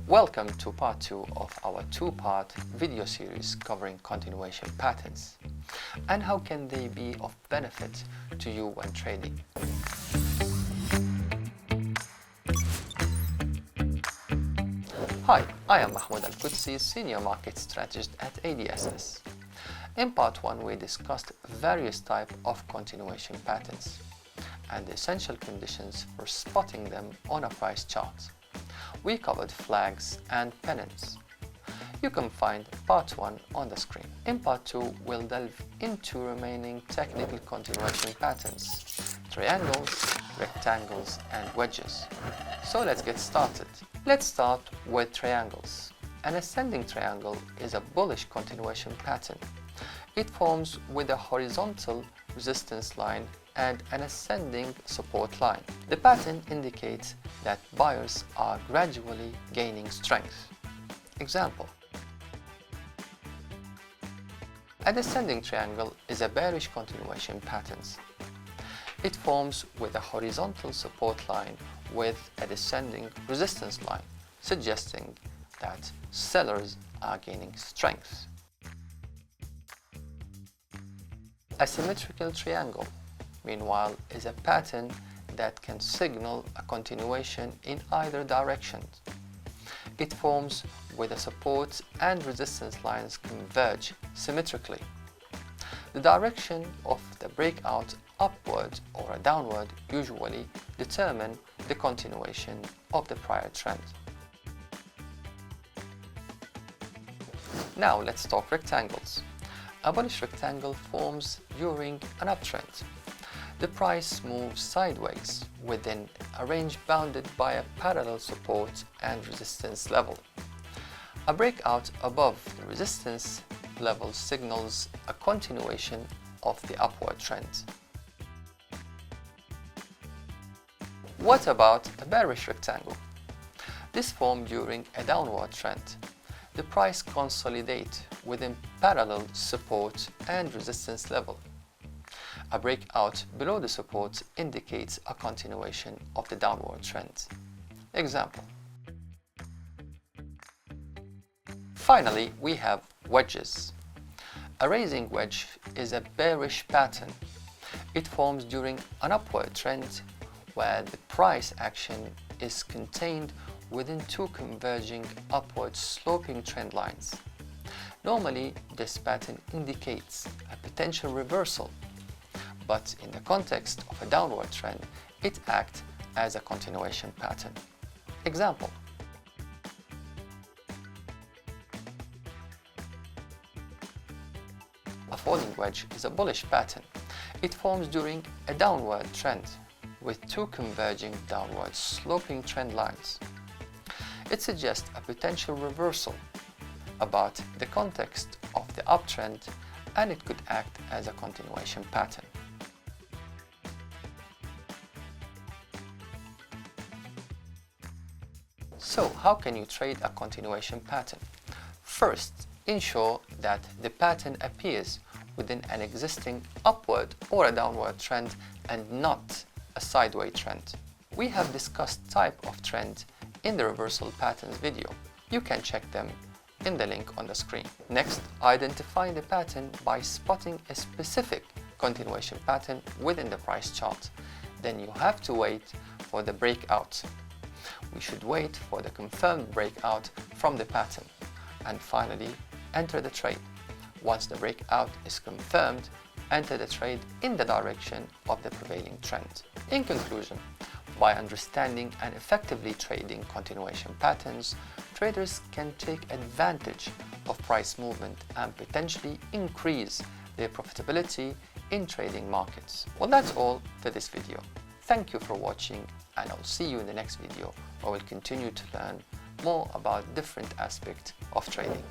Welcome to part 2 of our two-part video series covering continuation patterns and how can they be of benefit to you when trading. Hi, I am Mahmoud Alkudsi, Senior Market Strategist at ADSS. In part 1 we discussed various types of continuation patterns and the essential conditions for spotting them on a price chart. We covered flags and pennants. You can find part 1 on the screen. In part 2 we'll delve into remaining technical continuation patterns, triangles, rectangles and wedges. So let's get started. Let's start with triangles. An ascending triangle is a bullish continuation pattern. It forms with a horizontal resistance line and an ascending support line. The pattern indicates that buyers are gradually gaining strength. Example: a descending triangle is a bearish continuation pattern. It forms with a horizontal support line with a descending resistance line, suggesting that sellers are gaining strength. A symmetrical triangle, meanwhile, is a pattern that can signal a continuation in either direction. It forms where the support and resistance lines converge symmetrically. The direction of the breakout upward or downward usually determine the continuation of the prior trend. Now let's talk rectangles. A bullish rectangle forms during an uptrend. The price moves sideways within a range bounded by a parallel support and resistance level. A breakout above the resistance level signals a continuation of the upward trend. What about a bearish rectangle? This formed during a downward trend. The price consolidates within parallel support and resistance level. A breakout below the support indicates a continuation of the downward trend. Example: finally, we have wedges. A raising wedge is a bearish pattern. It forms during an upward trend where the price action is contained within two converging upward sloping trend lines. Normally, this pattern indicates a potential reversal, but in the context of a downward trend, it acts as a continuation pattern. Example: a falling wedge is a bullish pattern. It forms during a downward trend with two converging downward sloping trend lines. It suggests a potential reversal about the context of the uptrend, and it could act as a continuation pattern. So, how can you trade a continuation pattern? First, ensure that the pattern appears within an existing upward or a downward trend and not a sideways trend. We have discussed type of trend in the reversal patterns video. You can check them in the link on the screen. Next, identify the pattern by spotting a specific continuation pattern within the price chart. Then you have to wait for the breakout. We should wait for the confirmed breakout from the pattern and finally enter the trade. Once the breakout is confirmed, enter the trade in the direction of the prevailing trend. In conclusion, by understanding and effectively trading continuation patterns, traders can take advantage of price movement and potentially increase their profitability in trading markets. Well, that's all for this video. Thank you for watching, and I'll see you in the next video where we'll continue to learn more about different aspects of trading.